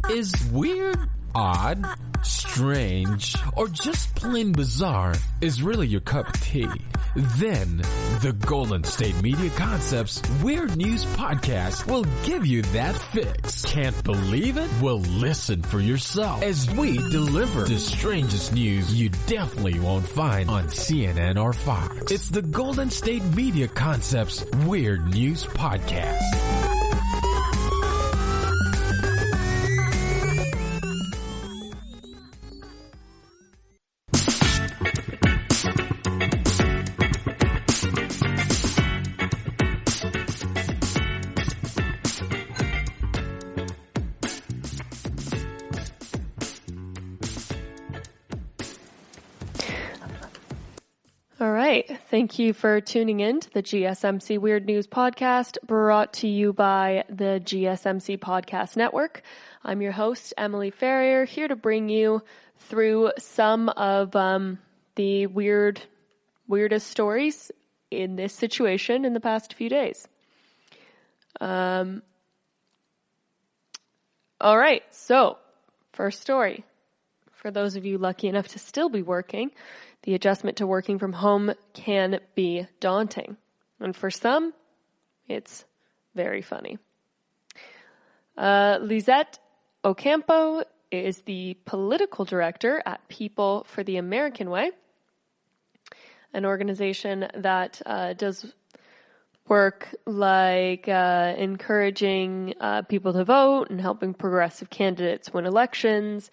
Is weird, odd, strange, or just plain bizarre is really your cup of tea? Then the Golden State Media Concepts Weird News Podcast will give you that fix. Can't believe it? Well, listen for yourself as we deliver the strangest news you definitely won't find on CNN or Fox. It's the Golden State Media Concepts Weird News Podcast. All right. Thank you for tuning in to the GSMC Weird News Podcast, brought to you by the GSMC Podcast Network. I'm your host, Emily Ferrier, here to bring you through some of the weirdest stories in this situation in the past few days. All right. So, first story. For those of you lucky enough to still be working, the adjustment to working from home can be daunting. And for some, it's very funny. Lizette Ocampo is the political director at People for the American Way, an organization that does work like encouraging people to vote and helping progressive candidates win elections.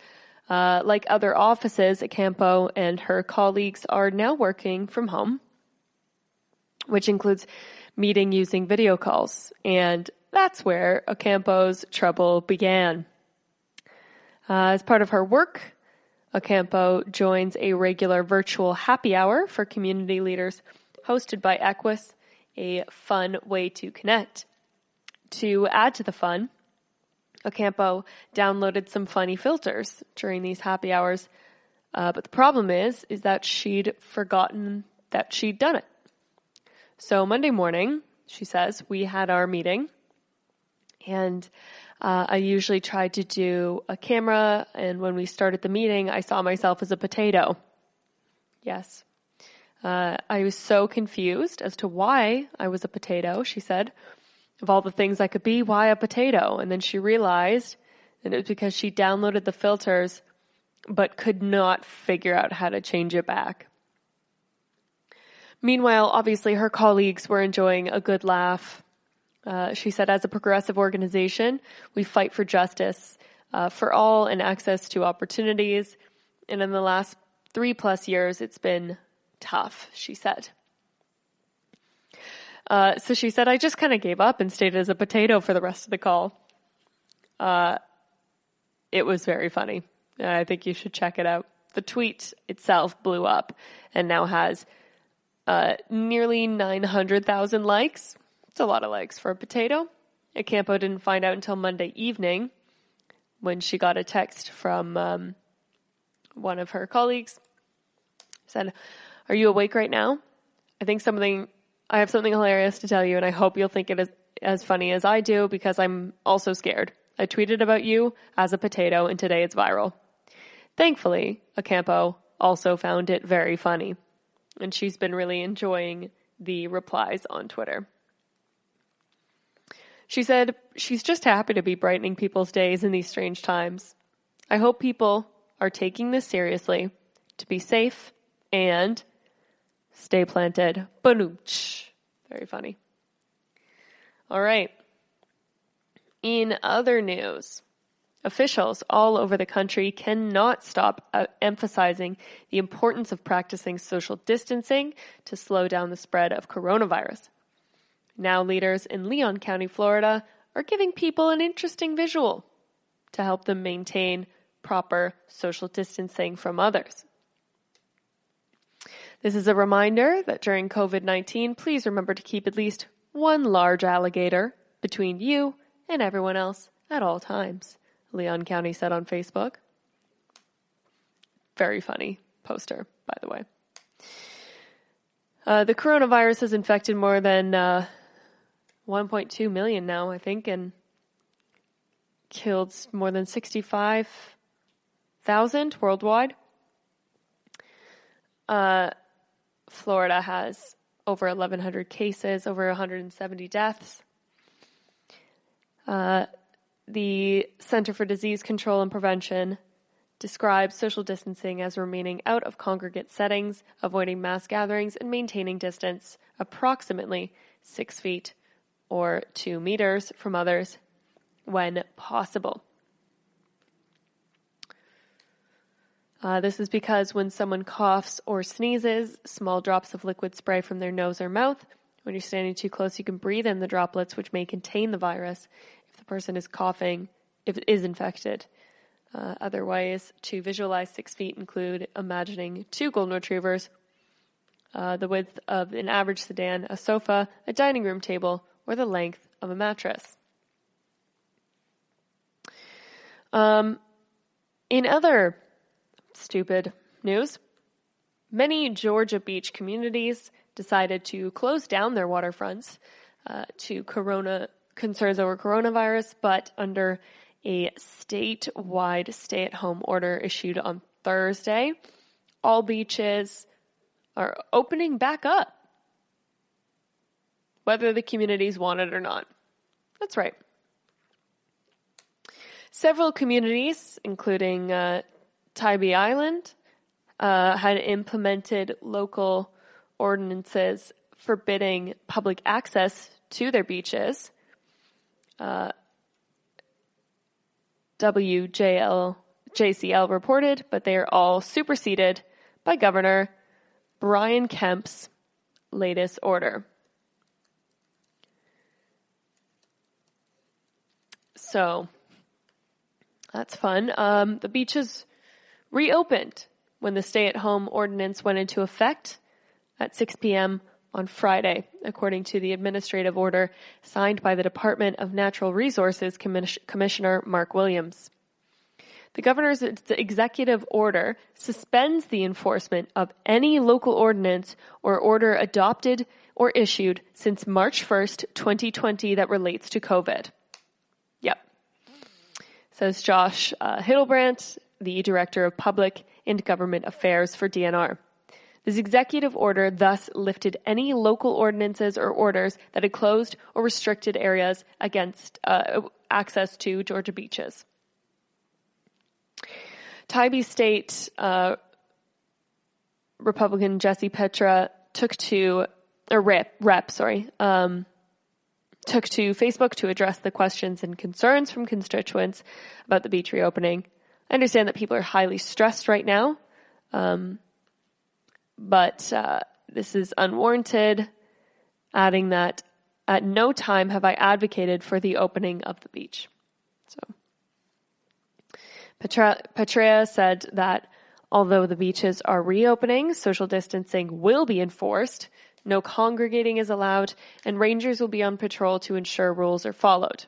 Like other offices, Ocampo and her colleagues are now working from home, which includes meeting using video calls. And that's where Ocampo's trouble began. As part of her work, Ocampo joins a regular virtual happy hour for community leaders hosted by Equus, a fun way to connect. To add to the fun, Ocampo downloaded some funny filters during these happy hours, but the problem is that she'd forgotten that she'd done it. So Monday morning, she says, we had our meeting, and I usually tried to do a camera, and when we started the meeting, I saw myself as a potato. Yes. I was so confused as to why I was a potato, she said. Of all the things I could be, why a potato? And then she realized that it was because she downloaded the filters but could not figure out how to change it back. Meanwhile, obviously, her colleagues were enjoying a good laugh. She said, as a progressive organization, we fight for justice for all and access to opportunities. And in the last 3+ years, it's been tough, she said. So she said, I just kind of gave up and stayed as a potato for the rest of the call. It was very funny. I think you should check it out. The tweet itself blew up and now has nearly 900,000 likes. It's a lot of likes for a potato. Ocampo didn't find out until Monday evening when she got a text from one of her colleagues. Said, are you awake right now? I have something hilarious to tell you, and I hope you'll think it is as funny as I do, because I'm also scared. I tweeted about you as a potato, and today it's viral. Thankfully, Ocampo also found it very funny, and she's been really enjoying the replies on Twitter. She said she's just happy to be brightening people's days in these strange times. I hope people are taking this seriously, to be safe, and stay planted. Banooch. Very funny. All right. In other news, officials all over the country cannot stop emphasizing the importance of practicing social distancing to slow down the spread of coronavirus. Now leaders in Leon County, Florida, are giving people an interesting visual to help them maintain proper social distancing from others. This is a reminder that during COVID-19, please remember to keep at least one large alligator between you and everyone else at all times, Leon County said on Facebook. Very funny poster, by the way. The coronavirus has infected more than 1.2 million now, I think, and killed more than 65,000 worldwide. Florida has over 1,100 cases, over 170 deaths. The Center for Disease Control and Prevention describes social distancing as remaining out of congregate settings, avoiding mass gatherings, and maintaining distance approximately 6 feet or 2 meters from others when possible. This is because when someone coughs or sneezes, small drops of liquid spray from their nose or mouth. When you're standing too close, you can breathe in the droplets, which may contain the virus if the person is coughing, if it is infected. Other ways to visualize 6 feet include imagining 2 golden retrievers, the width of an average sedan, a sofa, a dining room table, or the length of a mattress. In other stupid news, many Georgia beach communities decided to close down their waterfronts to concerns over coronavirus, but under a statewide stay-at-home order issued on Thursday, all beaches are opening back up, whether the communities want it or not. That's right. Several communities, including Tybee Island, had implemented local ordinances forbidding public access to their beaches. WJCL reported, but they are all superseded by Governor Brian Kemp's latest order. So that's fun. The beaches reopened when the stay-at-home ordinance went into effect at 6 p.m. on Friday, according to the administrative order signed by the Department of Natural Resources Commissioner Mark Williams. The governor's executive order suspends the enforcement of any local ordinance or order adopted or issued since March 1st, 2020 that relates to COVID. Yep. Says Josh Hildebrandt, the Director of Public and Government Affairs for DNR. This executive order thus lifted any local ordinances or orders that had closed or restricted areas against access to Georgia beaches. Tybee State Republican Jesse Petra took to Facebook to address the questions and concerns from constituents about the beach reopening. I understand that people are highly stressed right now, but this is unwarranted, adding that at no time have I advocated for the opening of the beach. So Petra said that although the beaches are reopening, social distancing will be enforced, no congregating is allowed, and rangers will be on patrol to ensure rules are followed.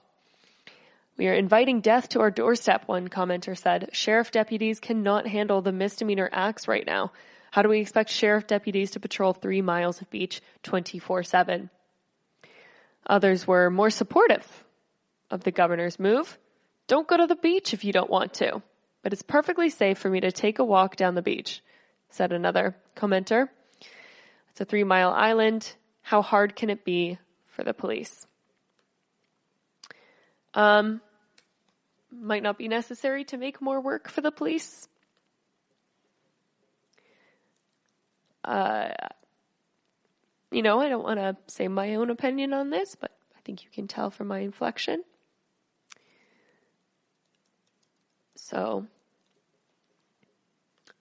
We are inviting death to our doorstep, one commenter said. Sheriff deputies cannot handle the misdemeanor acts right now. How do we expect sheriff deputies to patrol 3 miles of beach 24/7? Others were more supportive of the governor's move. Don't go to the beach if you don't want to, but it's perfectly safe for me to take a walk down the beach, said another commenter. It's a 3-mile island. How hard can it be for the police? Might not be necessary to make more work for the police. I don't want to say my own opinion on this, but I think you can tell from my inflection. So,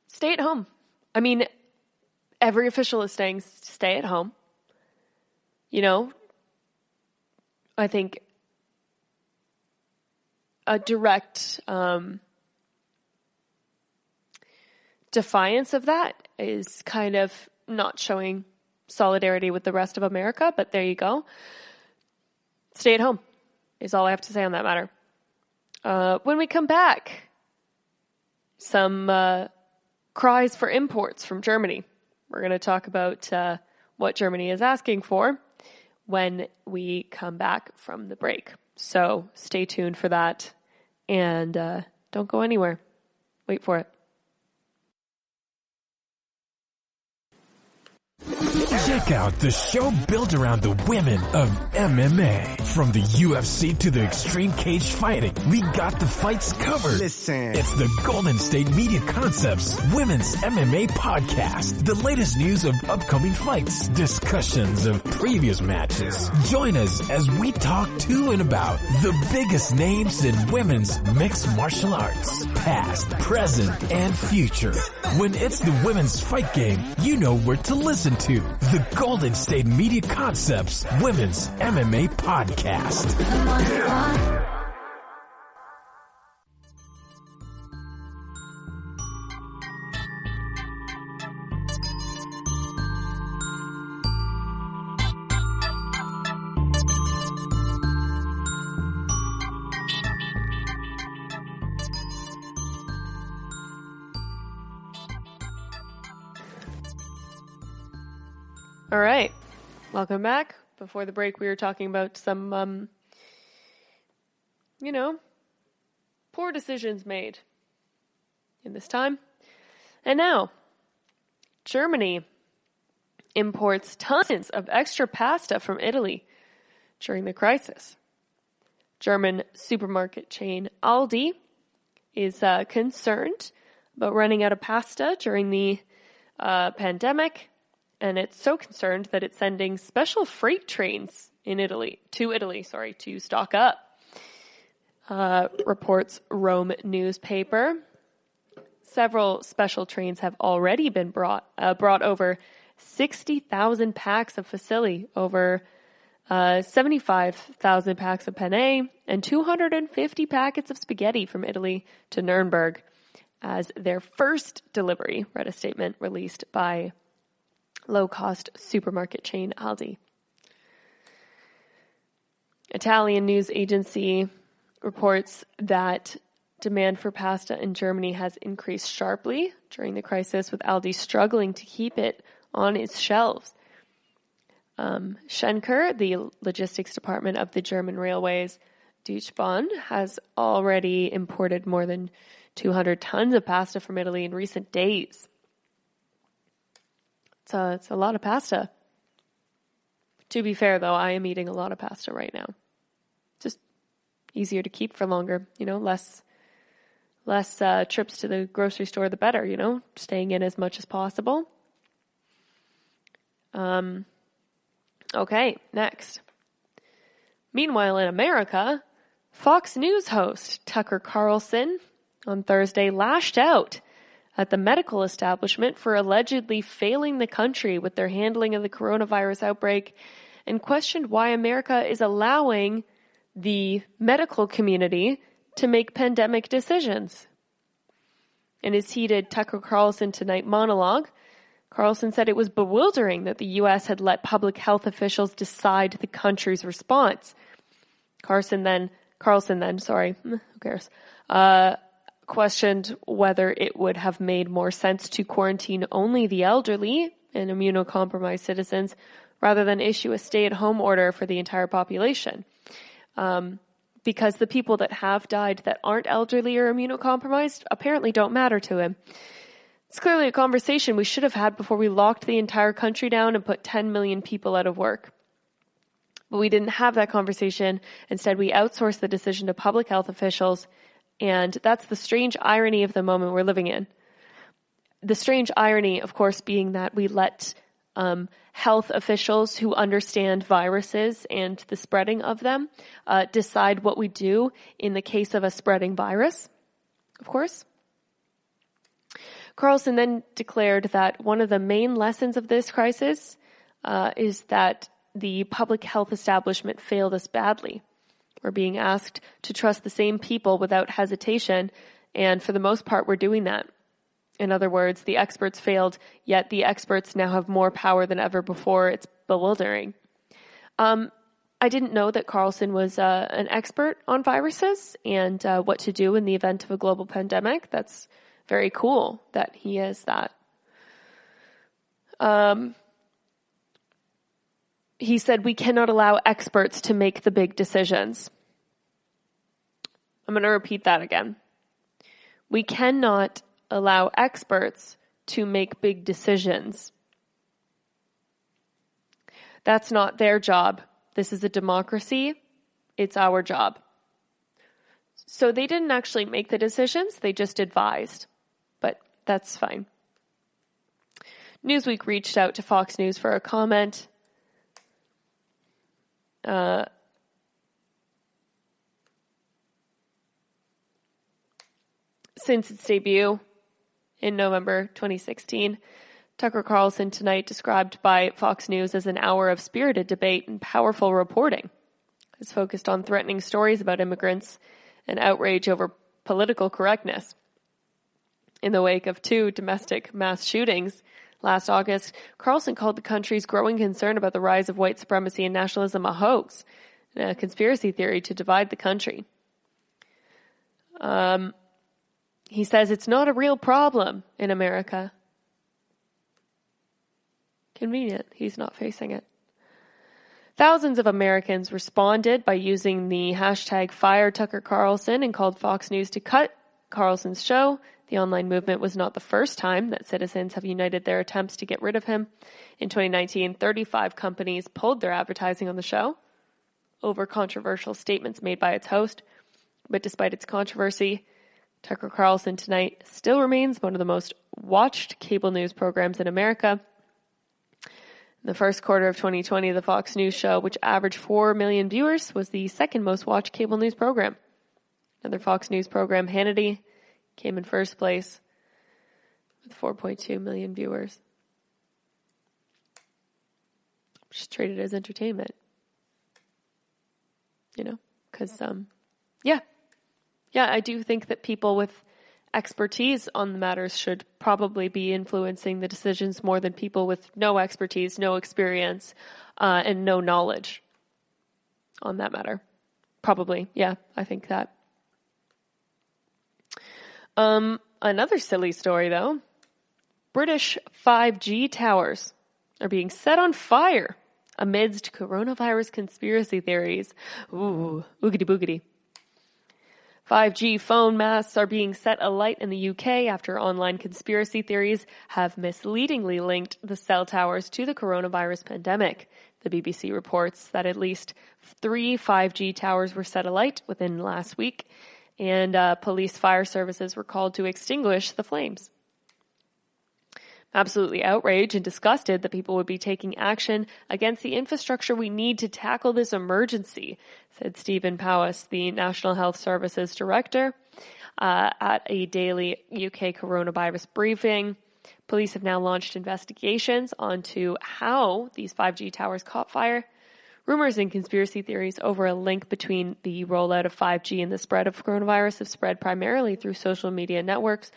stay at home. I mean, every official is saying stay at home. I think a direct defiance of that is kind of not showing solidarity with the rest of America, but there you go. Stay at home is all I have to say on that matter. When we come back, some cries for imports from Germany. We're going to talk about what Germany is asking for when we come back from the break. So stay tuned for that And don't go anywhere. Wait for it. Check out the show built around the women of MMA. From the UFC to the extreme cage fighting, we got the fights covered. Listen. It's the Golden State Media Concepts Women's MMA Podcast. The latest news of upcoming fights, discussions of previous matches. Join us as we talk to and about the biggest names in women's mixed martial arts, past, present, and future. When it's the women's fight game, you know where to listen to. The Golden State Media Concepts Women's MMA Podcast. All right. Welcome back. Before the break, we were talking about some, poor decisions made in this time. And now, Germany imports tons of extra pasta from Italy during the crisis. German supermarket chain Aldi is concerned about running out of pasta during the pandemic. And it's so concerned that it's sending special freight trains to Italy, to stock up. Reports Rome newspaper. Several special trains have already been brought over 60,000 packs of fusilli, over 75,000 packs of penne, and 250 packets of spaghetti from Italy to Nuremberg as their first delivery, read a statement released by low-cost supermarket chain Aldi. Italian news agency reports that demand for pasta in Germany has increased sharply during the crisis, with Aldi struggling to keep it on its shelves. Schenker, the logistics department of the German Railways Deutsche Bahn, has already imported more than 200 tons of pasta from Italy in recent days. It's a lot of pasta. To be fair, though, I am eating a lot of pasta right now. Just easier to keep for longer, less trips to the grocery store, the better, staying in as much as possible. Okay, next. Meanwhile, in America, Fox News host Tucker Carlson on Thursday lashed out at the medical establishment for allegedly failing the country with their handling of the coronavirus outbreak and questioned why America is allowing the medical community to make pandemic decisions. In his heated Tucker Carlson Tonight monologue, Carlson said it was bewildering that the U.S. had let public health officials decide the country's response. Carlson then, who cares, questioned whether it would have made more sense to quarantine only the elderly and immunocompromised citizens rather than issue a stay-at-home order for the entire population. Because the people that have died that aren't elderly or immunocompromised apparently don't matter to him. It's clearly a conversation we should have had before we locked the entire country down and put 10 million people out of work. But we didn't have that conversation. Instead, we outsourced the decision to public health officials. And that's the strange irony of the moment we're living in. The strange irony, of course, being that we let health officials who understand viruses and the spreading of them decide what we do in the case of a spreading virus, of course. Carlson then declared that one of the main lessons of this crisis is that the public health establishment failed us badly. We're being asked to trust the same people without hesitation, and for the most part, we're doing that. In other words, the experts failed, yet the experts now have more power than ever before. It's bewildering. I didn't know that Carlson was an expert on viruses and what to do in the event of a global pandemic. That's very cool that he is that. He said we cannot allow experts to make the big decisions. I'm going to repeat that again. We cannot allow experts to make big decisions. That's not their job. This is a democracy. It's our job. So they didn't actually make the decisions. They just advised. But that's fine. Newsweek reached out to Fox News for a comment. Since its debut in November 2016, Tucker Carlson Tonight, described by Fox News as an hour of spirited debate and powerful reporting, is focused on threatening stories about immigrants and outrage over political correctness. In the wake of 2 domestic mass shootings last August, Carlson called the country's growing concern about the rise of white supremacy and nationalism a hoax, and a conspiracy theory to divide the country. He says it's not a real problem in America. Convenient. He's not facing it. Thousands of Americans responded by using the hashtag #FireTuckerCarlson and called Fox News to cut Carlson's show. The online movement was not the first time that citizens have united their attempts to get rid of him. In 2019, 35 companies pulled their advertising on the show over controversial statements made by its host. But despite its controversy, Tucker Carlson Tonight still remains one of the most watched cable news programs in America. In the first quarter of 2020, the Fox News show, which averaged 4 million viewers, was the second most watched cable news program. Another Fox News program, Hannity, came in first place with 4.2 million viewers. Just treated as entertainment. You know, because, Yeah, I do think that people with expertise on the matters should probably be influencing the decisions more than people with no expertise, no experience, and no knowledge on that matter. Probably, yeah, I think that. Another silly story, though. British 5G towers are being set on fire amidst coronavirus conspiracy theories. Ooh, oogity boogity. 5G phone masts are being set alight in the UK after online conspiracy theories have misleadingly linked the cell towers to the coronavirus pandemic. The BBC reports that at least 3 5G towers were set alight within last week, and police fire services were called to extinguish the flames. Absolutely outraged and disgusted that people would be taking action against the infrastructure we need to tackle this emergency, said Stephen Powis, the National Health Services Director, at a daily UK coronavirus briefing. Police have now launched investigations onto how these 5G towers caught fire. Rumors and conspiracy theories over a link between the rollout of 5G and the spread of coronavirus have spread primarily through social media networks.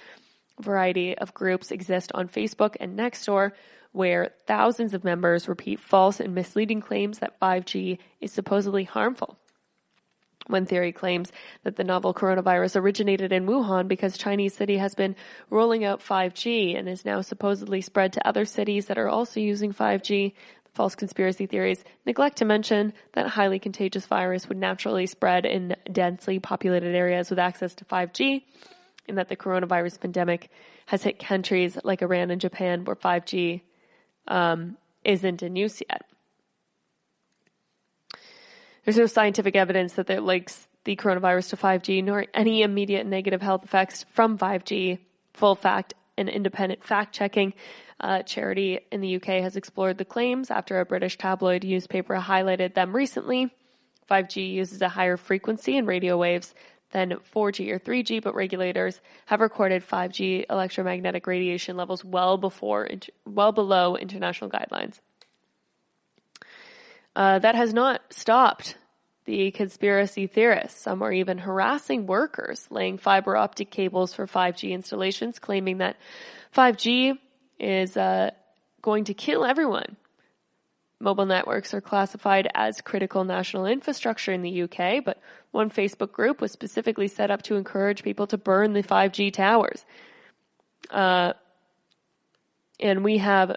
A variety of groups exist on Facebook and Nextdoor, where thousands of members repeat false and misleading claims that 5G is supposedly harmful. One theory claims that the novel coronavirus originated in Wuhan because Chinese city has been rolling out 5G and is now supposedly spread to other cities that are also using 5G. The false conspiracy theories neglect to mention that a highly contagious virus would naturally spread in densely populated areas with access to 5G. And that the coronavirus pandemic has hit countries like Iran and Japan where 5G isn't in use yet. There's no scientific evidence that it links the coronavirus to 5G, nor any immediate negative health effects from 5G. Full fact and independent fact-checking charity in the UK has explored the claims after a British tabloid newspaper highlighted them recently. 5G uses a higher frequency in radio waves than 4G or 3G, but regulators have recorded 5G electromagnetic radiation levels well below international guidelines. That has not stopped the conspiracy theorists. Some are even harassing workers, laying fiber optic cables for 5G installations, claiming that 5G is going to kill everyone. Mobile networks are classified as critical national infrastructure in the UK, but one Facebook group was specifically set up to encourage people to burn the 5G towers. And we have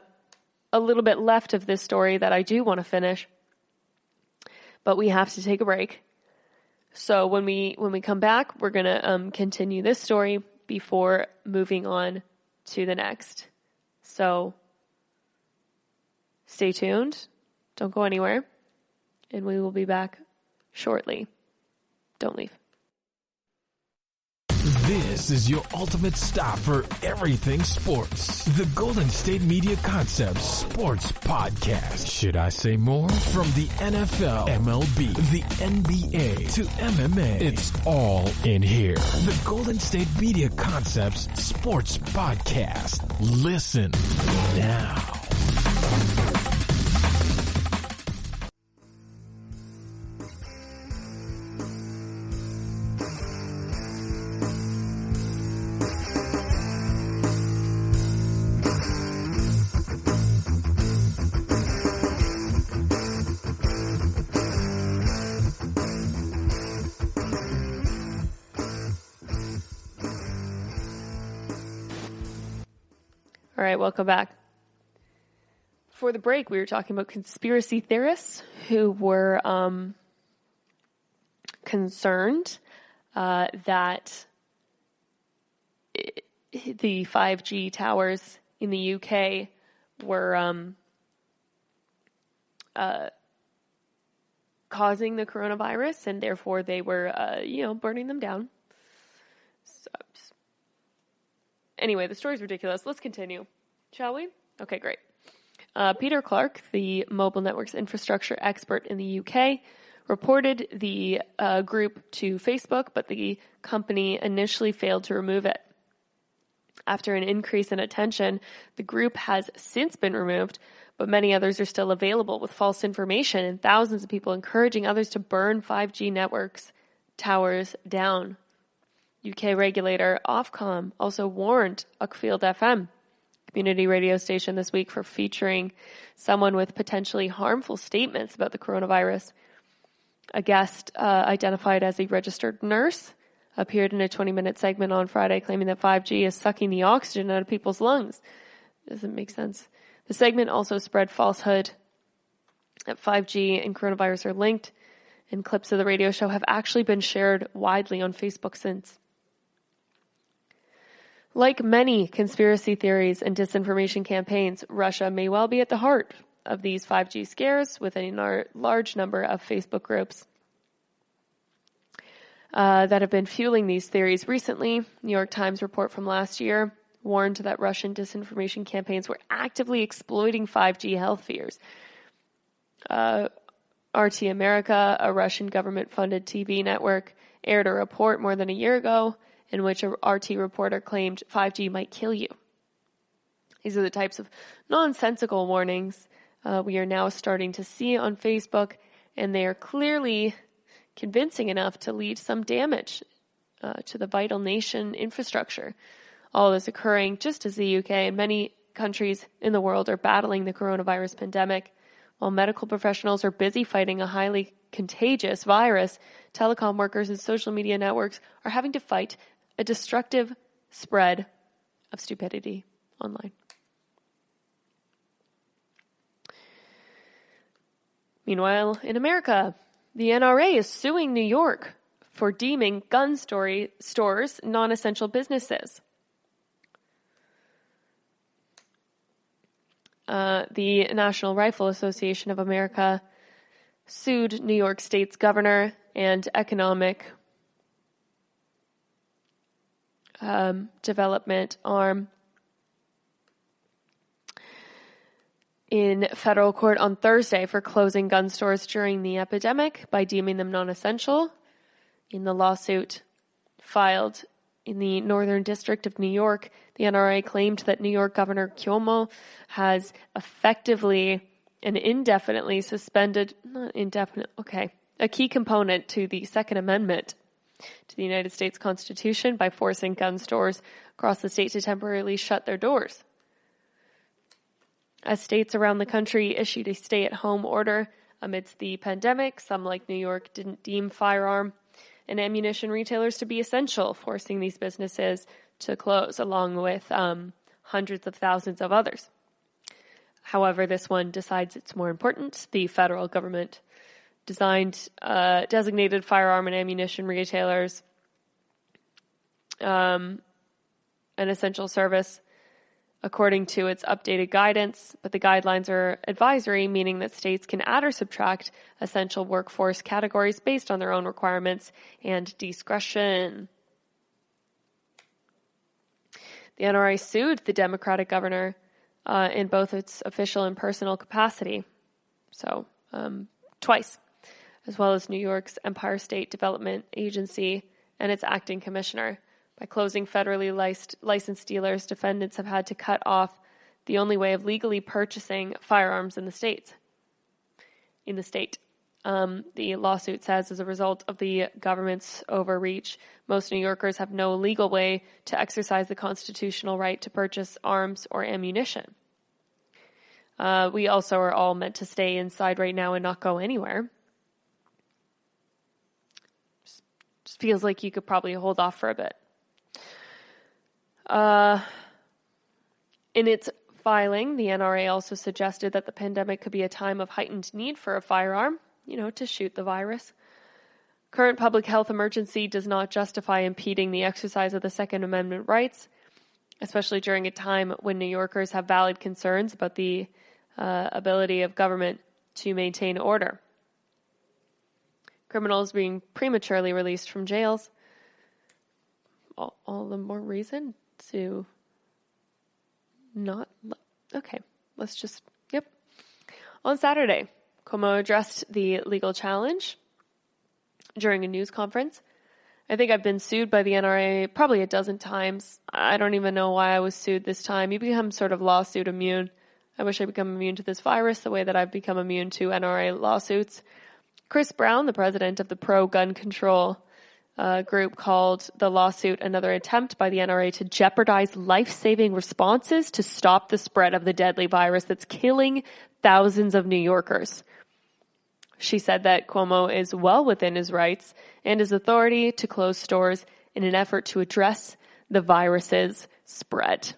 a little bit left of this story that I do want to finish, but we have to take a break. So when we come back, we're going to continue this story before moving on to the next. So stay tuned. Don't go anywhere. And we will be back shortly. Don't leave. This is your ultimate stop for everything sports. The Golden State Media Concepts Sports Podcast. Should I say more? From the NFL, MLB, the NBA to MMA, it's all in here. The Golden State Media Concepts Sports Podcast. Listen now. All right, welcome back. For the break, we were talking about conspiracy theorists who were concerned that the 5G towers in the UK were causing the coronavirus, and therefore they were, burning them down. Anyway, the story's ridiculous. Let's continue, shall we? Okay, great. Peter Clark, the mobile networks infrastructure expert in the UK, reported the group to Facebook, but the company initially failed to remove it. After an increase in attention, the group has since been removed, but many others are still available with false information and thousands of people encouraging others to burn 5G networks towers down. UK regulator Ofcom also warned Uckfield FM, community radio station, this week for featuring someone with potentially harmful statements about the coronavirus. A guest identified as a registered nurse appeared in a 20-minute segment on Friday claiming that 5G is sucking the oxygen out of people's lungs. Doesn't make sense. The segment also spread falsehood that 5G and coronavirus are linked, and clips of the radio show have actually been shared widely on Facebook since. Like many conspiracy theories and disinformation campaigns, Russia may well be at the heart of these 5G scares with a large number of Facebook groups that have been fueling these theories recently. New York Times report from last year warned that Russian disinformation campaigns were actively exploiting 5G health fears. RT America, a Russian government-funded TV network, aired a report more than a year ago in which a RT reporter claimed 5G might kill you. These are the types of nonsensical warnings we are now starting to see on Facebook, and they are clearly convincing enough to lead some damage to the vital nation infrastructure. All this occurring just as the UK and many countries in the world are battling the coronavirus pandemic. While medical professionals are busy fighting a highly contagious virus, telecom workers and social media networks are having to fight a destructive spread of stupidity online. Meanwhile, in America, the NRA is suing New York for deeming gun stores non-essential businesses. The National Rifle Association of America sued New York State's governor and economic development arm in federal court on Thursday for closing gun stores during the epidemic by deeming them non-essential. In the lawsuit filed in the Northern District of New York, the NRA claimed that New York Governor Cuomo has effectively and indefinitely suspended, a key component to the Second Amendment to the United States Constitution by forcing gun stores across the state to temporarily shut their doors. As states around the country issued a stay-at-home order amidst the pandemic, some, like New York, didn't deem firearm and ammunition retailers to be essential, forcing these businesses to close, along with hundreds of thousands of others. However, this one decides it's more important. The federal government designated firearm and ammunition retailers an essential service according to its updated guidance, but the guidelines are advisory, meaning that states can add or subtract essential workforce categories based on their own requirements and discretion. The NRA sued the Democratic governor in both its official and personal capacity, so twice, as well as New York's Empire State Development Agency and its acting commissioner. By closing federally licensed dealers, defendants have had to cut off the only way of legally purchasing firearms in the state. The lawsuit says, as a result of the government's overreach, most New Yorkers have no legal way to exercise the constitutional right to purchase arms or ammunition. We also are all meant to stay inside right now and not go anywhere. Just feels like you could probably hold off for a bit. In its filing, the NRA also suggested that the pandemic could be a time of heightened need for a firearm, to shoot the virus. Current public health emergency does not justify impeding the exercise of the Second Amendment rights, especially during a time when New Yorkers have valid concerns about the ability of government to maintain order. Criminals being prematurely released from jails, all the more reason to not... Okay, let's just... Yep. On Saturday, Cuomo addressed the legal challenge during a news conference. I think I've been sued by the NRA probably a dozen times. I don't even know why I was sued this time. You become sort of lawsuit immune. I wish I become immune to this virus the way that I've become immune to NRA lawsuits. Chris Brown, the president of the pro-gun control group, called the lawsuit another attempt by the NRA to jeopardize life-saving responses to stop the spread of the deadly virus that's killing thousands of New Yorkers. She said that Cuomo is well within his rights and his authority to close stores in an effort to address the virus's spread.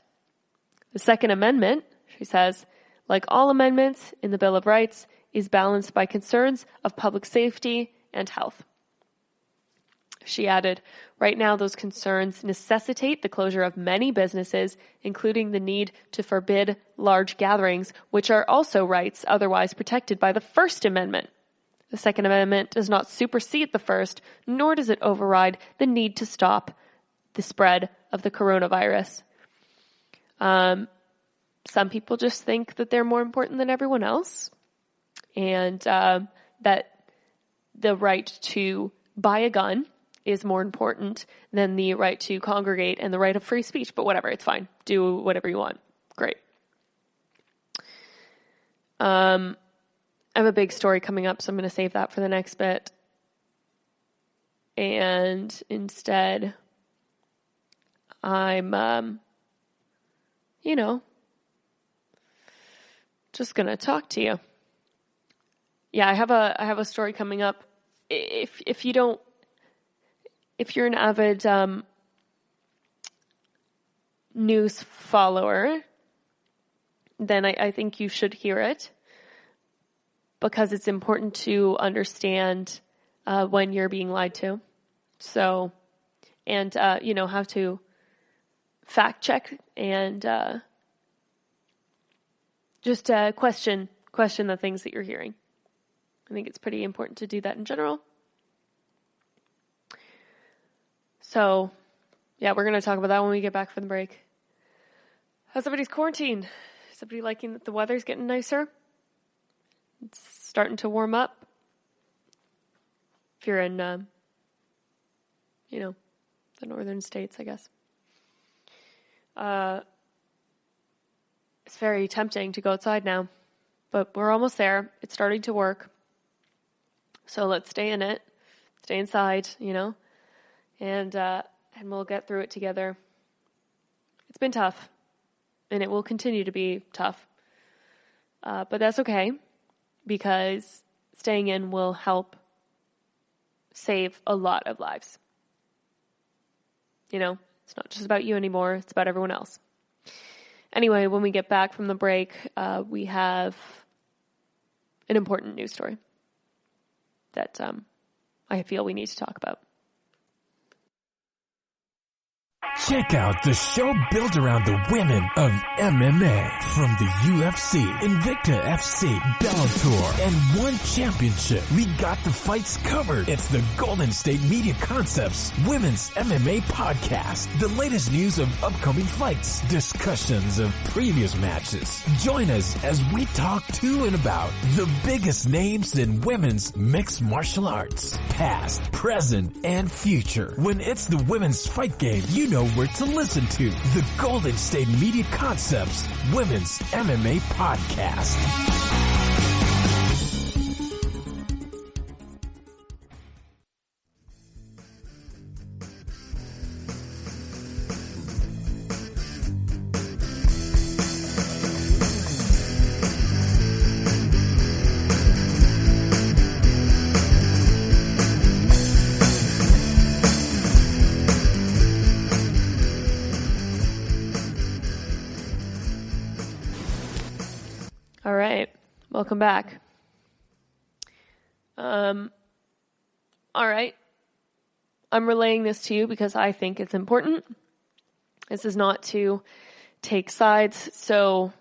The Second Amendment, she says, like all amendments in the Bill of Rights, is balanced by concerns of public safety and health. She added, right now those concerns necessitate the closure of many businesses, including the need to forbid large gatherings, which are also rights otherwise protected by the First Amendment. The Second Amendment does not supersede the First, nor does it override the need to stop the spread of the coronavirus. Some people just think that they're more important than everyone else, and that the right to buy a gun is more important than the right to congregate and the right of free speech. But whatever, it's fine. Do whatever you want. Great. I have a big story coming up, so I'm going to save that for the next bit. And instead, I'm, just going to talk to you. Yeah, I have a story coming up. If you're an avid news follower, then I think you should hear it, because it's important to understand when you're being lied to. So, and how to fact check and just question the things that you're hearing. I think it's pretty important to do that in general. So, yeah, we're going to talk about that when we get back from the break. How's everybody's quarantine? Is everybody liking that the weather's getting nicer? It's starting to warm up. If you're in, the northern states, I guess. It's very tempting to go outside now, but we're almost there. It's starting to work. So let's stay in it. Stay inside, and we'll get through it together. It's been tough, and it will continue to be tough. But that's okay, because staying in will help save a lot of lives. It's not just about you anymore. It's about everyone else. Anyway, when we get back from the break, we have an important news story. that I feel we need to talk about. Check out the show built around the women of MMA. From the UFC, Invicta FC, Bellator, and One Championship. We got the fights covered. It's the Golden State Media Concepts Women's MMA Podcast. The latest news of upcoming fights, discussions of previous matches. Join us as we talk to and about the biggest names in women's mixed martial arts. Past, present, and future. When it's the women's fight game, you know where to listen to. The Golden State Media Concepts Women's MMA Podcast. All right, welcome back. All right, I'm relaying this to you because I think it's important. This is not to take sides, so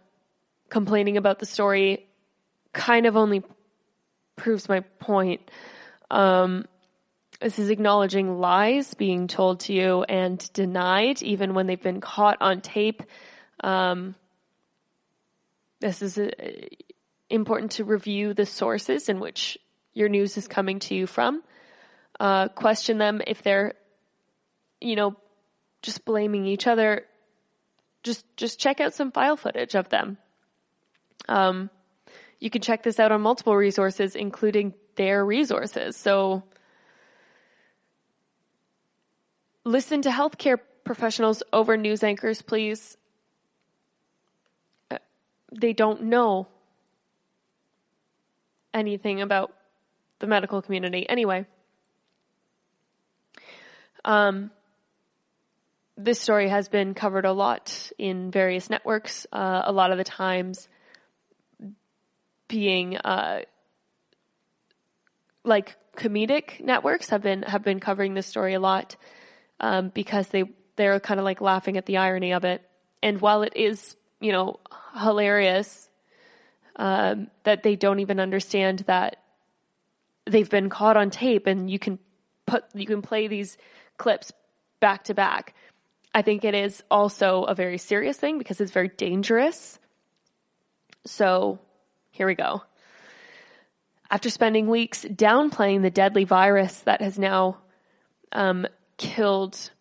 complaining about the story kind of only proves my point. This is acknowledging lies being told to you and denied, even when they've been caught on tape. This is important to review the sources in which your news is coming to you from. Question them if they're, just blaming each other. Just check out some file footage of them. You can check this out on multiple resources, including their resources. So listen to healthcare professionals over news anchors, please. They don't know anything about the medical community. Anyway, this story has been covered a lot in various networks, a lot of the times being like comedic networks have been covering this story a lot because they're kind of like laughing at the irony of it. And while it is hilarious that they don't even understand that they've been caught on tape and you can play these clips back to back. I think it is also a very serious thing because it's very dangerous. So here we go. After spending weeks downplaying the deadly virus that has now killed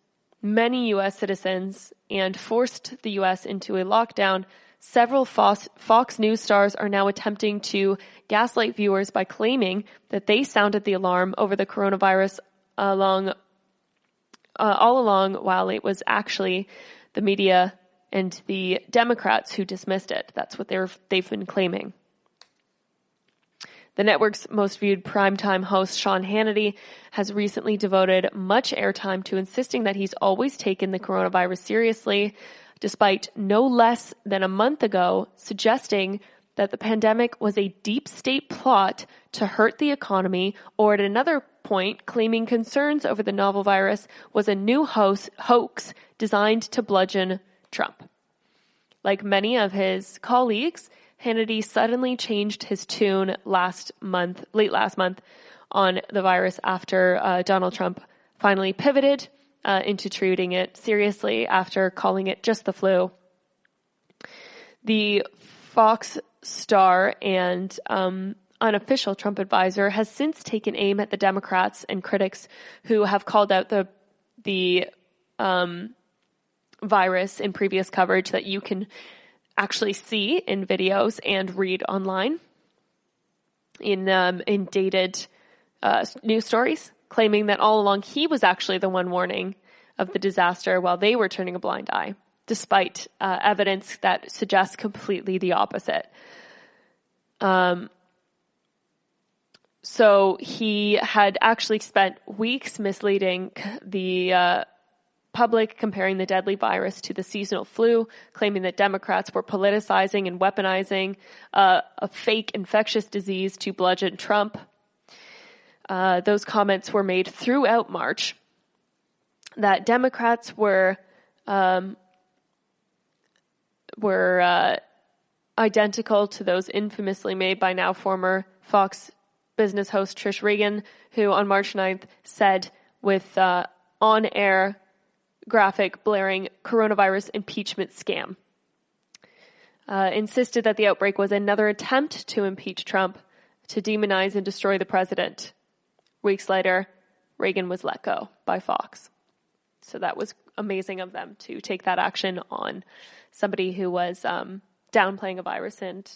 many U.S. citizens and forced the U.S. into a lockdown, several Fox News stars are now attempting to gaslight viewers by claiming that they sounded the alarm over the coronavirus all along, while it was actually the media and the Democrats who dismissed it. That's what they've been claiming. The network's most viewed primetime host, Sean Hannity, has recently devoted much airtime to insisting that he's always taken the coronavirus seriously, despite no less than a month ago suggesting that the pandemic was a deep state plot to hurt the economy, or at another point claiming concerns over the novel virus was a new hoax designed to bludgeon Trump. Like many of his colleagues, Hannity suddenly changed his tune late last month, on the virus after Donald Trump finally pivoted into treating it seriously after calling it just the flu. The Fox star and unofficial Trump advisor has since taken aim at the Democrats and critics who have called out the virus in previous coverage that you can actually see in videos and read online in dated news stories, claiming that all along he was actually the one warning of the disaster while they were turning a blind eye, despite evidence that suggests completely the opposite. So he had actually spent weeks misleading the public, comparing the deadly virus to the seasonal flu, claiming that Democrats were politicizing and weaponizing a fake infectious disease to bludgeon Trump. those comments were made throughout March, that Democrats were identical to those infamously made by now former Fox Business host Trish Regan, who on March 9th said with on-air graphic blaring coronavirus impeachment scam, insisted that the outbreak was another attempt to impeach Trump, to demonize and destroy the president. Weeks later, Reagan was let go by Fox. So that was amazing of them to take that action on somebody who was downplaying a virus and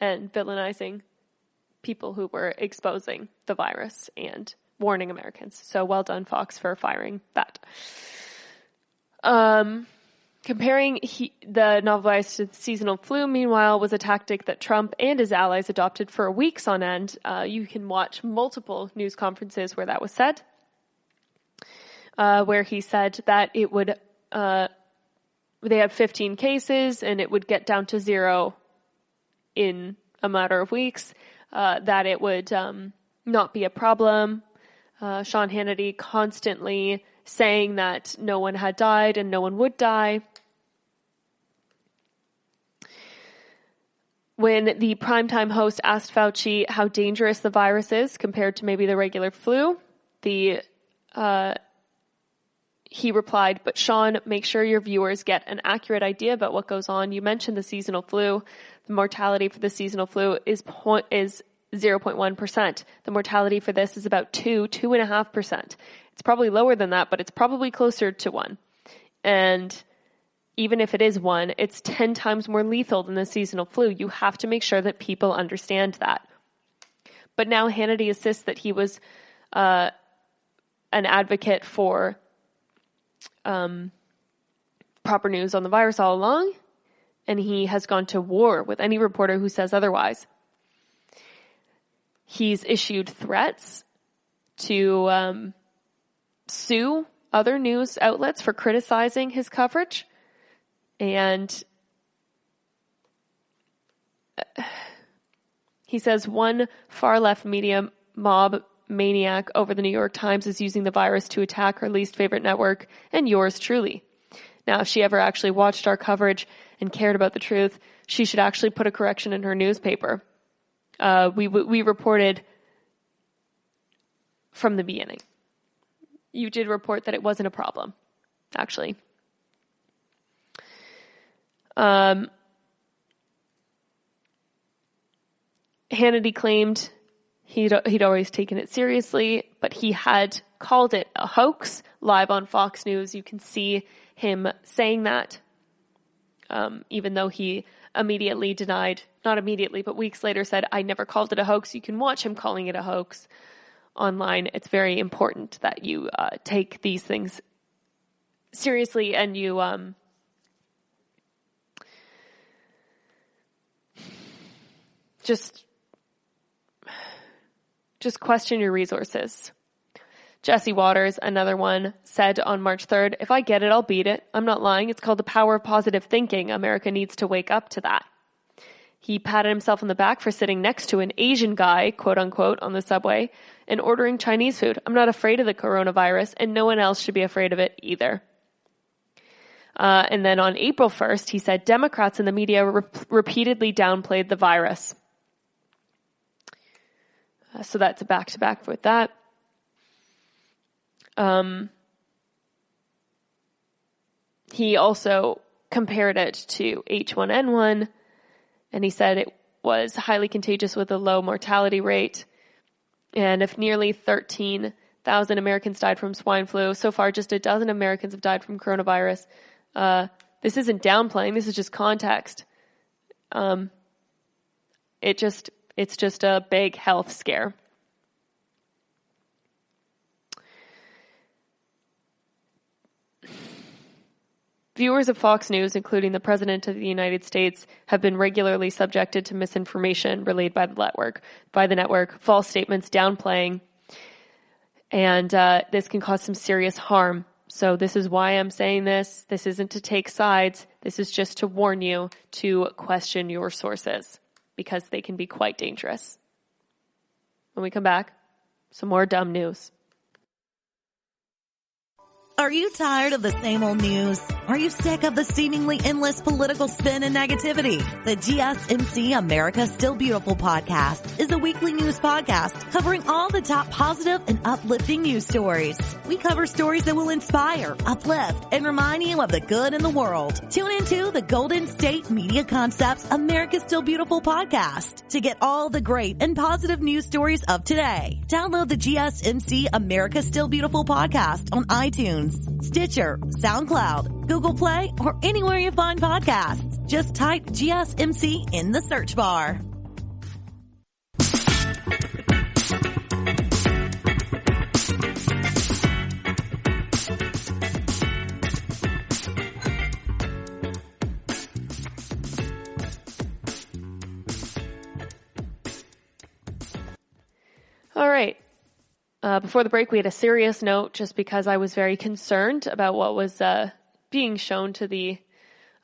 villainizing people who were exposing the virus and warning Americans. So well done, Fox, for firing that. Comparing the novel virus to the seasonal flu, meanwhile, was a tactic that Trump and his allies adopted for weeks on end. You can watch multiple news conferences where that was said, where he said that it would, they had 15 cases and it would get down to 0 in a matter of weeks, that it would not be a problem. Sean Hannity constantly saying that no one had died and no one would die. When the primetime host asked Fauci how dangerous the virus is compared to maybe the regular flu, he replied, "But Sean, make sure your viewers get an accurate idea about what goes on. You mentioned the seasonal flu. The mortality for the seasonal flu is 0.1%. The mortality for this is about 2.5%. It's probably lower than that, but it's probably closer to 1. And even if it is 1, it's 10 times more lethal than the seasonal flu. You have to make sure that people understand that." But now Hannity insists that he was an advocate for proper news on the virus all along, and he has gone to war with any reporter who says otherwise. He's issued threats to sue other news outlets for criticizing his coverage. And he says one far-left media mob maniac over the New York Times is using the virus to attack her least favorite network and yours truly. Now, if she ever actually watched our coverage and cared about the truth, she should actually put a correction in her newspaper. We reported from the beginning. You did report that it wasn't a problem, actually. Hannity claimed he'd always taken it seriously, but he had called it a hoax live on Fox News. You can see him saying that, even though he immediately denied, not immediately, but weeks later said, "I never called it a hoax." You can watch him calling it a hoax online. It's very important that you take these things seriously and you just question your resources. Jesse Waters, another one, said on March 3rd, "If I get it, I'll beat it. I'm not lying. It's called the power of positive thinking. America needs to wake up to that." He patted himself on the back for sitting next to an Asian guy, quote unquote, on the subway and ordering Chinese food. "I'm not afraid of the coronavirus, and no one else should be afraid of it either." And then on April 1st, he said Democrats in the media repeatedly downplayed the virus. So that's a back-to-back with that. He also compared it to H1N1, and he said it was highly contagious with a low mortality rate. And if nearly 13,000 Americans died from swine flu, so far just a dozen Americans have died from coronavirus. This isn't downplaying, this is just context. It's just a big health scare. Viewers of Fox News, including the President of the United States, have been regularly subjected to misinformation relayed by the network, false statements, downplaying, and this can cause some serious harm. So this is why I'm saying this. This isn't to take sides. This is just to warn you to question your sources. because they can be quite dangerous. When we come back, some more dumb news. Are you tired of the same old news? Are you sick of the seemingly endless political spin and negativity? The GSMC America Still Beautiful podcast is a weekly news podcast covering all the top positive and uplifting news stories. We cover stories that will inspire, uplift, and remind you of the good in the world. Tune into the Golden State Media Concepts America Still Beautiful podcast to get all the great and positive news stories of today. Download the GSMC America Still Beautiful podcast on iTunes, Stitcher, SoundCloud, Google Play, or anywhere you find podcasts. Just type GSMC in the search bar. All right. Before the break, we had a serious note just because I was very concerned about what was being shown to the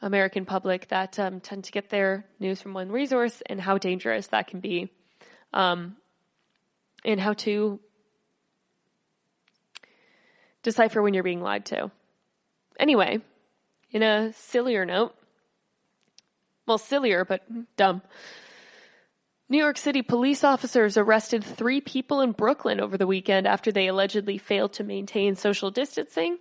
American public that tend to get their news from one resource and how dangerous that can be, and how to decipher when you're being lied to. Anyway, in a sillier note, well, sillier, but dumb, New York City police officers arrested 3 people in Brooklyn over the weekend after they allegedly failed to maintain social distancing.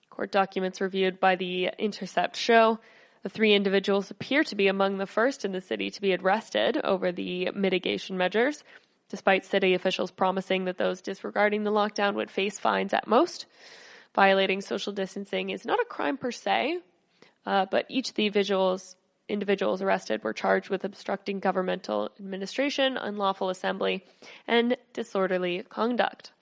Court documents reviewed by The Intercept show the 3 individuals appear to be among the first in the city to be arrested over the mitigation measures, despite city officials promising that those disregarding the lockdown would face fines at most. Violating social distancing is not a crime per se, but each of the individuals arrested were charged with obstructing governmental administration, unlawful assembly, and disorderly conduct.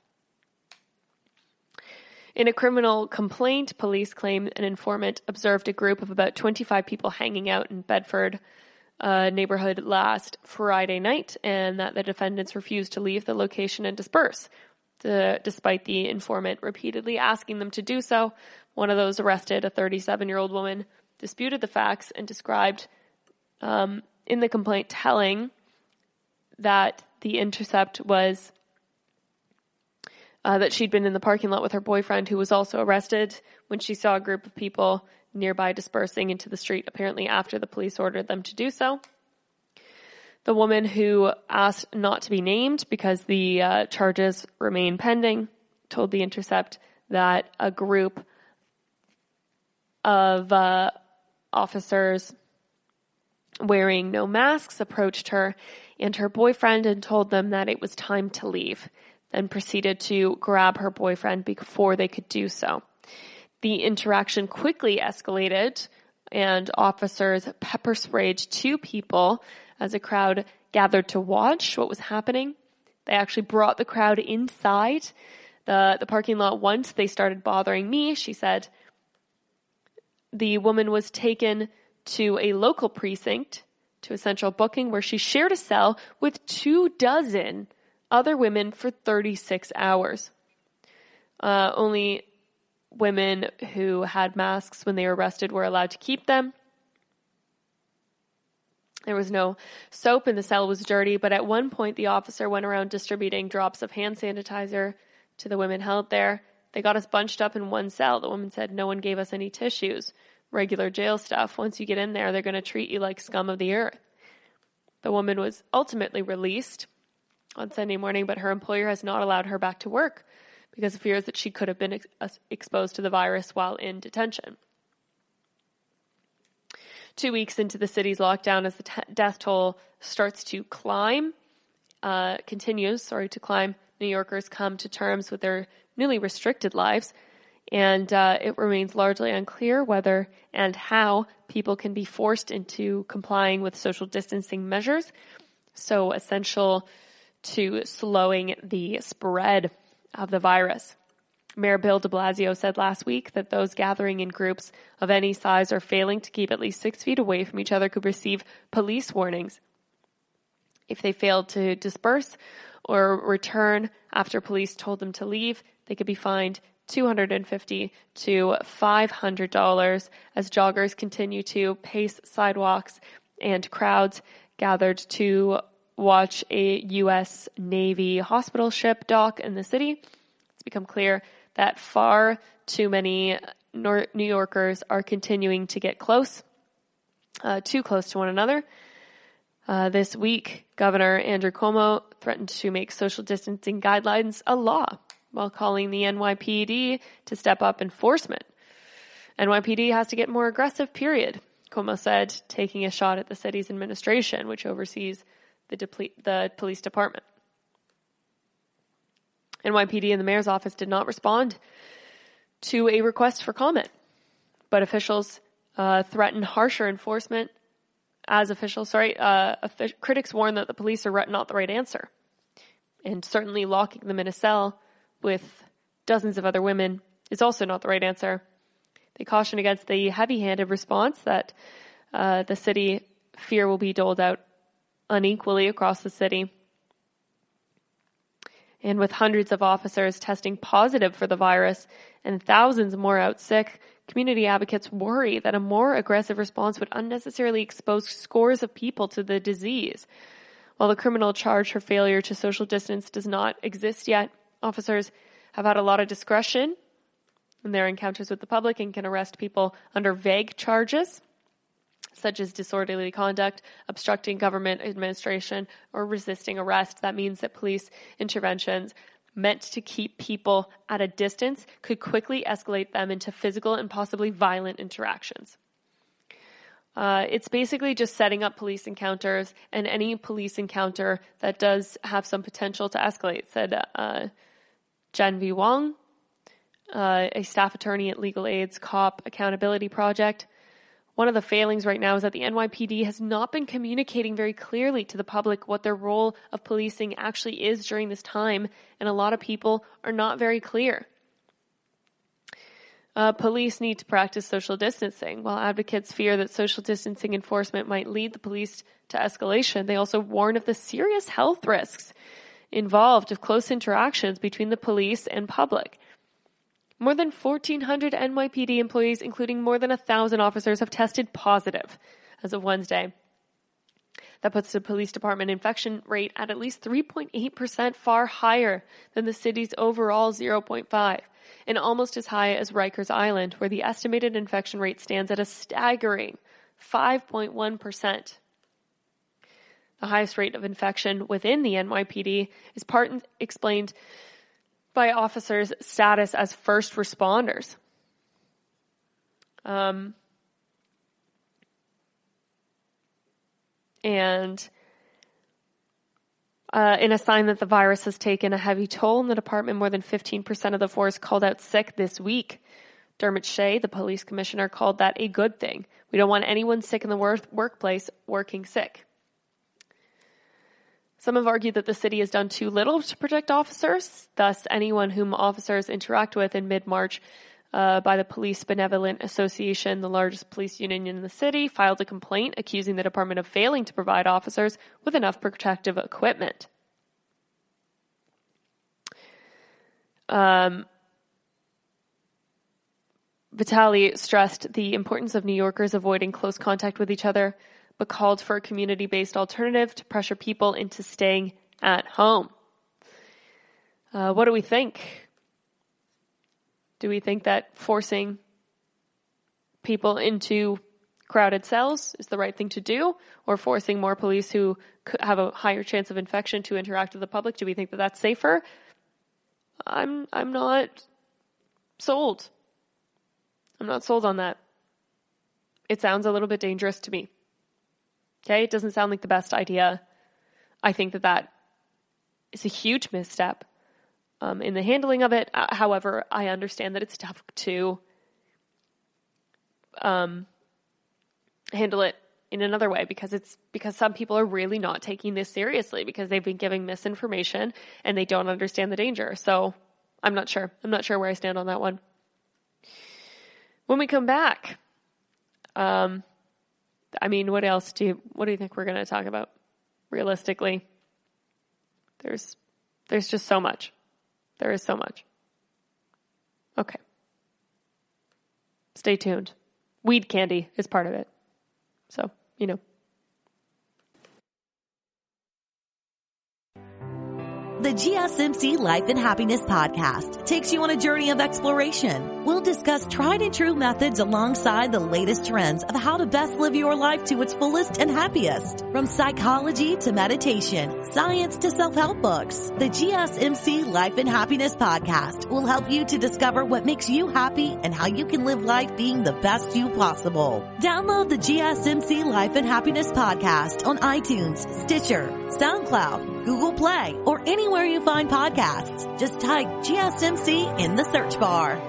In a criminal complaint, police claim an informant observed a group of about 25 people hanging out in Bedford neighborhood last Friday night, and that the defendants refused to leave the location and disperse. Despite the informant repeatedly asking them to do so, one of those arrested, a 37-year-old woman, disputed the facts and described in the complaint telling that The Intercept was that she'd been in the parking lot with her boyfriend, who was also arrested, when she saw a group of people nearby dispersing into the street, apparently after the police ordered them to do so. The woman, who asked not to be named because the charges remain pending, told The Intercept that a group of officers wearing no masks approached her and her boyfriend and told them that it was time to leave, then proceeded to grab her boyfriend before they could do so. The interaction quickly escalated, and officers pepper sprayed 2 people as a crowd gathered to watch what was happening. They actually brought the crowd inside the parking lot once they started bothering me, she said. The woman was taken to a local precinct, to a central booking, where she shared a cell with 24 other women for 36 hours. Only women who had masks when they were arrested were allowed to keep them. There was no soap and the cell was dirty, but at one point the officer went around distributing drops of hand sanitizer to the women held there. They got us bunched up in one cell. The woman said no one gave us any tissues. Regular jail stuff. Once you get in there, they're going to treat you like scum of the earth. The woman was ultimately released on Sunday morning, but her employer has not allowed her back to work because of fears that she could have been exposed to the virus while in detention. 2 weeks into the city's lockdown, as the death toll starts to continues to climb, New Yorkers come to terms with their newly restricted lives, and it remains largely unclear whether and how people can be forced into complying with social distancing measures, so essential to slowing the spread of the virus. Mayor Bill de Blasio said last week that those gathering in groups of any size or failing to keep at least 6 feet away from each other could receive police warnings. If they failed to disperse or return after police told them to leave, they could be fined $250 to $500 as joggers continue to pace sidewalks and crowds gathered to watch a U.S. Navy hospital ship dock in the city. It's become clear that far too many New Yorkers are continuing to get close, too close to one another. This week, Governor Andrew Cuomo threatened to make social distancing guidelines a law while calling the NYPD to step up enforcement. NYPD has to get more aggressive, period, Cuomo said, taking a shot at the city's administration, which oversees the police department. NYPD and the mayor's office did not respond to a request for comment, but officials threatened harsher enforcement. Critics warn that the police are not the right answer, and certainly locking them in a cell with dozens of other women is also not the right answer. They caution against the heavy-handed response that the city fear will be doled out unequally across the city. And with hundreds of officers testing positive for the virus and thousands more out sick, community advocates worry that a more aggressive response would unnecessarily expose scores of people to the disease. While the criminal charge for failure to social distance does not exist yet, officers have had a lot of discretion in their encounters with the public and can arrest people under vague charges, such as disorderly conduct, obstructing government administration, or resisting arrest. That means that police interventions meant to keep people at a distance could quickly escalate them into physical and possibly violent interactions. It's basically just setting up police encounters, and any police encounter that does have some potential to escalate, said Jen V. Wong, a staff attorney at Legal Aid's Cop Accountability Project. One of the failings right now is that the NYPD has not been communicating very clearly to the public what their role of policing actually is during this time, and a lot of people are not very clear. Police need to practice social distancing. While advocates fear that social distancing enforcement might lead the police to escalation, they also warn of the serious health risks involved of close interactions between the police and public. More than 1,400 NYPD employees, including more than 1,000 officers, have tested positive as of Wednesday. That puts the police department infection rate at least 3.8%, far higher than the city's overall 0.5%, and almost as high as Rikers Island, where the estimated infection rate stands at a staggering 5.1%. The highest rate of infection within the NYPD is explained by officers' status as first responders. And in a sign that the virus has taken a heavy toll in the department, more than 15% of the force called out sick this week. Dermot Shea, the police commissioner, called that a good thing. We don't want anyone sick in the workplace working sick. Some have argued that the city has done too little to protect officers. Thus, anyone whom officers interact with in mid-March by the Police Benevolent Association, the largest police union in the city, filed a complaint accusing the department of failing to provide officers with enough protective equipment. Vitale stressed the importance of New Yorkers avoiding close contact with each other, but called for a community-based alternative to pressure people into staying at home. What do we think? Do we think that forcing people into crowded cells is the right thing to do, or forcing more police who have a higher chance of infection to interact with the public? Do we think that that's safer? I'm not sold. I'm not sold on that. It sounds a little bit dangerous to me. Okay, it doesn't sound like the best idea. I think that is a huge misstep in the handling of it. However, I understand that it's tough to handle it in another way because some people are really not taking this seriously because they've been giving misinformation and they don't understand the danger. So I'm not sure. I'm not sure where I stand on that one. When we come back, what else do you think we're going to talk about? Realistically, there's just so much. There is so much. Okay. Stay tuned. Weed candy is part of it. So, The GSMC Life and Happiness podcast takes you on a journey of exploration. We'll discuss tried and true methods alongside the latest trends of how to best live your life to its fullest and happiest. From psychology to meditation, science to self-help books, the GSMC Life and Happiness podcast will help you to discover what makes you happy and how you can live life being the best you possible. Download the GSMC Life and Happiness podcast on iTunes, Stitcher, SoundCloud, Google Play, or anywhere you find podcasts. Just type GSMC in the search bar.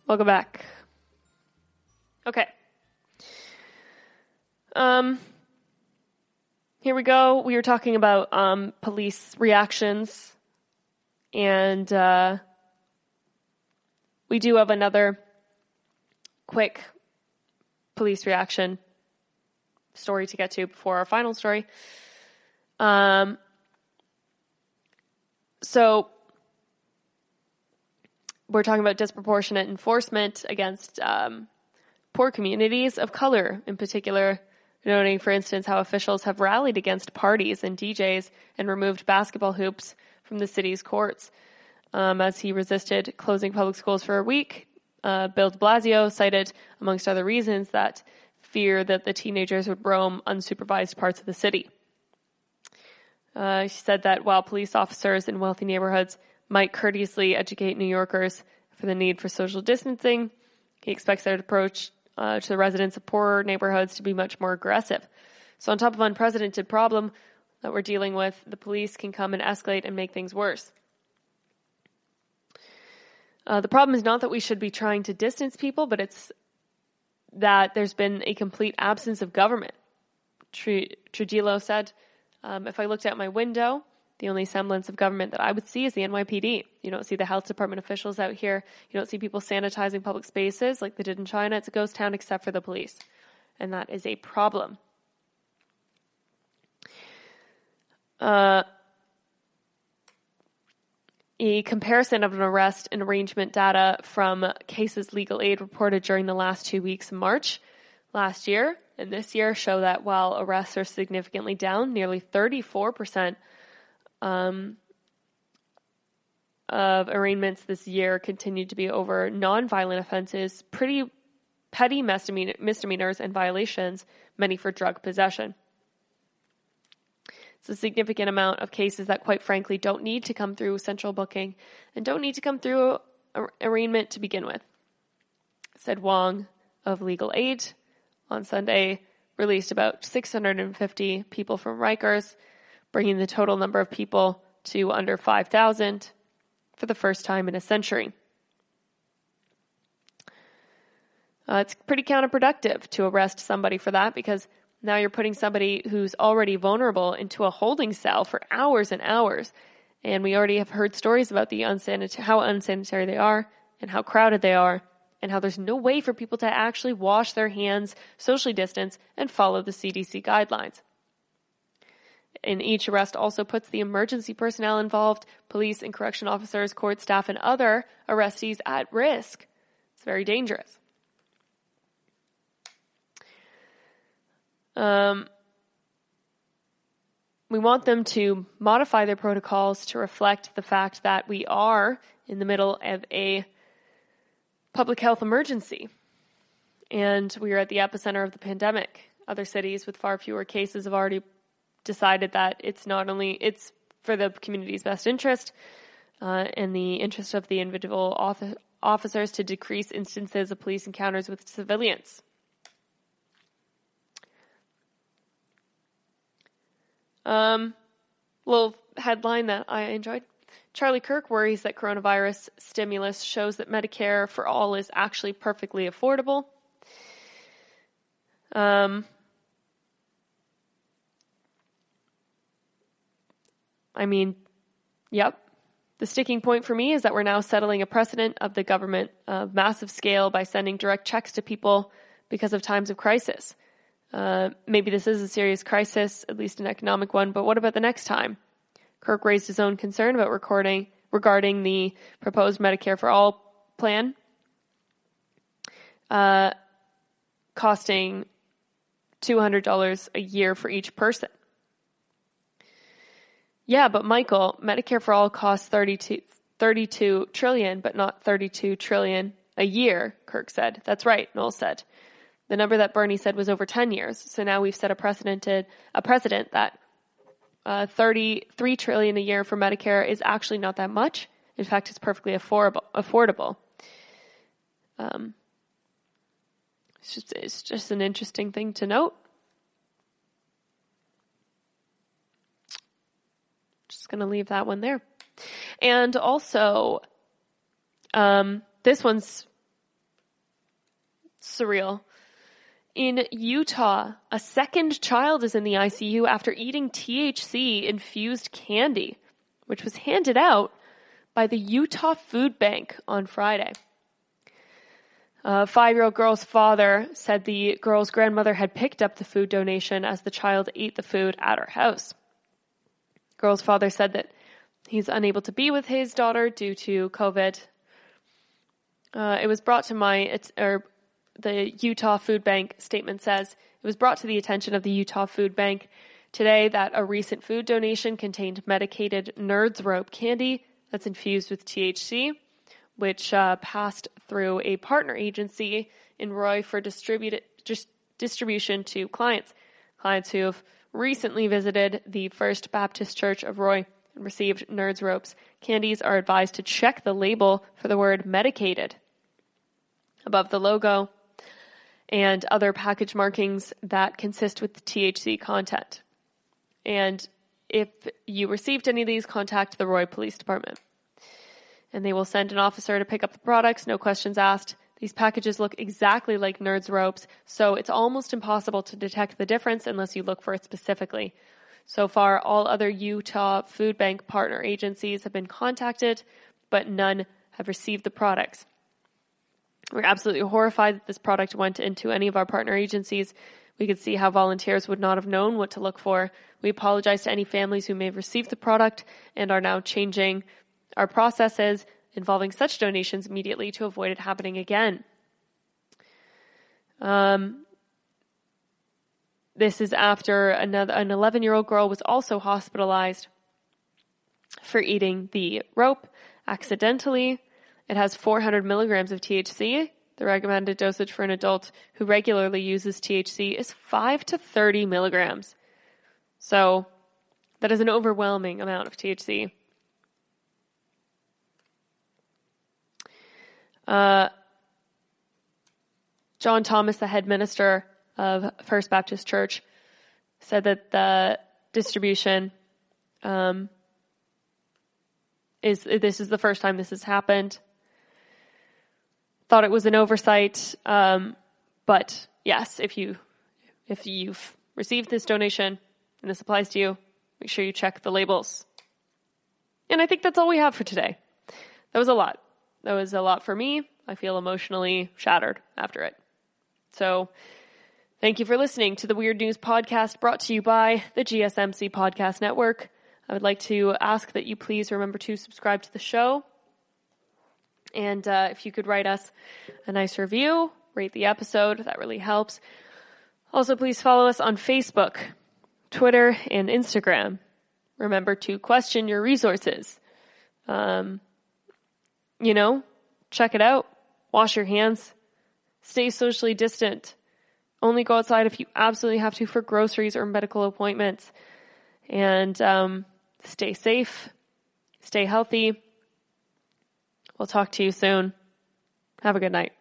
Welcome back. Okay. Here we go. We were talking about police reactions, and we do have another quick police reaction story to get to before our final story. So we're talking about disproportionate enforcement against poor communities of color, in particular, noting, for instance, how officials have rallied against parties and DJs and removed basketball hoops from the city's courts. As he resisted closing public schools for a week, Bill de Blasio cited, amongst other reasons, that fear that the teenagers would roam unsupervised parts of the city. He said that while police officers in wealthy neighborhoods might courteously educate New Yorkers for the need for social distancing, he expects their approach to the residents of poorer neighborhoods to be much more aggressive. So on top of unprecedented problem that we're dealing with, the police can come and escalate and make things worse. The problem is not that we should be trying to distance people, but it's that there's been a complete absence of government. Trujillo said, if I looked out my window, the only semblance of government that I would see is the NYPD. You don't see the health department officials out here. You don't see people sanitizing public spaces like they did in China. It's a ghost town except for the police. And that is a problem. A comparison of an arrest and arrangement data from cases legal aid reported during the last 2 weeks of March last year and this year show that while arrests are significantly down, nearly 34% of arraignments this year continued to be over non-violent offenses, pretty petty misdemeanors and violations, many for drug possession. It's a significant amount of cases that, quite frankly, don't need to come through central booking and don't need to come through arraignment to begin with, said Wong of Legal Aid. On Sunday, released about 650 people from Rikers, bringing the total number of people to under 5,000 for the first time in a century. It's pretty counterproductive to arrest somebody for that, because now you're putting somebody who's already vulnerable into a holding cell for hours and hours. And we already have heard stories about how unsanitary they are and how crowded they are, and how there's no way for people to actually wash their hands, socially distance, and follow the CDC guidelines. And each arrest also puts the emergency personnel involved, police and correction officers, court staff, and other arrestees at risk. It's very dangerous. We want them to modify their protocols to reflect the fact that we are in the middle of a public health emergency, and we are at the epicenter of the pandemic. Other cities with far fewer cases have already decided that it's for the community's best interest and the interest of the individual officers to decrease instances of police encounters with civilians. Little headline that I enjoyed. Charlie Kirk worries that coronavirus stimulus shows that Medicare for all is actually perfectly affordable. I mean, yep. The sticking point for me is that we're now settling a precedent of the government of massive scale by sending direct checks to people because of times of crisis. Maybe this is a serious crisis, at least an economic one, but what about the next time? Kirk raised his own concern about regarding the proposed Medicare for All plan, costing $200 a year for each person. Yeah, but Michael, Medicare for All costs $32 trillion, but not $32 trillion a year, Kirk said. That's right, Noel said. The number that Bernie said was over 10 years. So now we've set a precedent that $33 trillion a year for Medicare is actually not that much. In fact, it's perfectly affordable. It's just an interesting thing to note. Just going to leave that one there. And also, this one's surreal. In Utah, a second child is in the ICU after eating THC-infused candy, which was handed out by the Utah Food Bank on Friday. A 5-year-old girl's father said the girl's grandmother had picked up the food donation as the child ate the food at her house. The girl's father said that he's unable to be with his daughter due to COVID. It was brought to the Utah Food Bank statement says, it was brought to the attention of the Utah Food Bank today that a recent food donation contained medicated Nerds Rope candy that's infused with THC, which passed through a partner agency in Roy for distribution to clients who have recently visited the First Baptist Church of Roy and received Nerds Ropes. Candies are advised to check the label for the word medicated above the logo and other package markings that consist with the THC content. And if you received any of these, contact the Roy Police Department. And they will send an officer to pick up the products, no questions asked. These packages look exactly like Nerds Ropes, so it's almost impossible to detect the difference unless you look for it specifically. So far, all other Utah Food Bank partner agencies have been contacted, but none have received the products. We're absolutely horrified that this product went into any of our partner agencies. We could see how volunteers would not have known what to look for. We apologize to any families who may have received the product and are now changing our processes involving such donations immediately to avoid it happening again. This is after an 11-year-old girl was also hospitalized for eating the rope accidentally. It has 400 milligrams of THC. The recommended dosage for an adult who regularly uses THC is 5 to 30 milligrams. So that is an overwhelming amount of THC. John Thomas, the head minister of First Baptist Church, said that the distribution this is the first time this has happened. Thought it was an oversight, but yes, if you've received this donation and this applies to you, make sure you check the labels. And I think that's all we have for today. That was a lot. That was a lot for me. I feel emotionally shattered after it. So thank you for listening to the Weird News Podcast brought to you by the GSMC Podcast Network. I would like to ask that you please remember to subscribe to the show. And if you could write us a nice review, rate the episode, that really helps. Also, please follow us on Facebook, Twitter, and Instagram. Remember to question your resources. Check it out. Wash your hands. Stay socially distant. Only go outside if you absolutely have to for groceries or medical appointments. And stay safe. Stay healthy. We'll talk to you soon. Have a good night.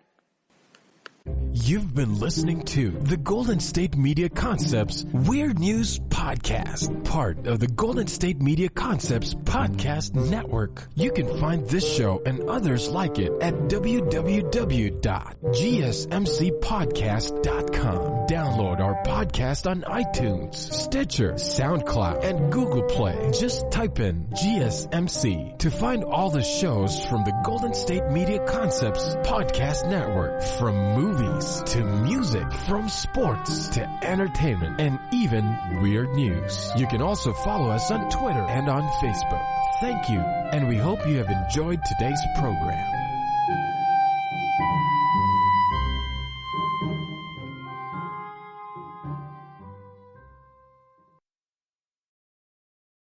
You've been listening to the Golden State Media Concepts Weird News Podcast, part of the Golden State Media Concepts Podcast Network. You can find this show and others like it at www.gsmcpodcast.com. Download our podcast podcast on iTunes, Stitcher, SoundCloud, and Google Play. Just type in GSMC to find all the shows from the Golden State Media Concepts Podcast Network. From movies to music, from sports to entertainment, and even weird news. You can also follow us on Twitter and on Facebook. Thank you, and we hope you have enjoyed today's program.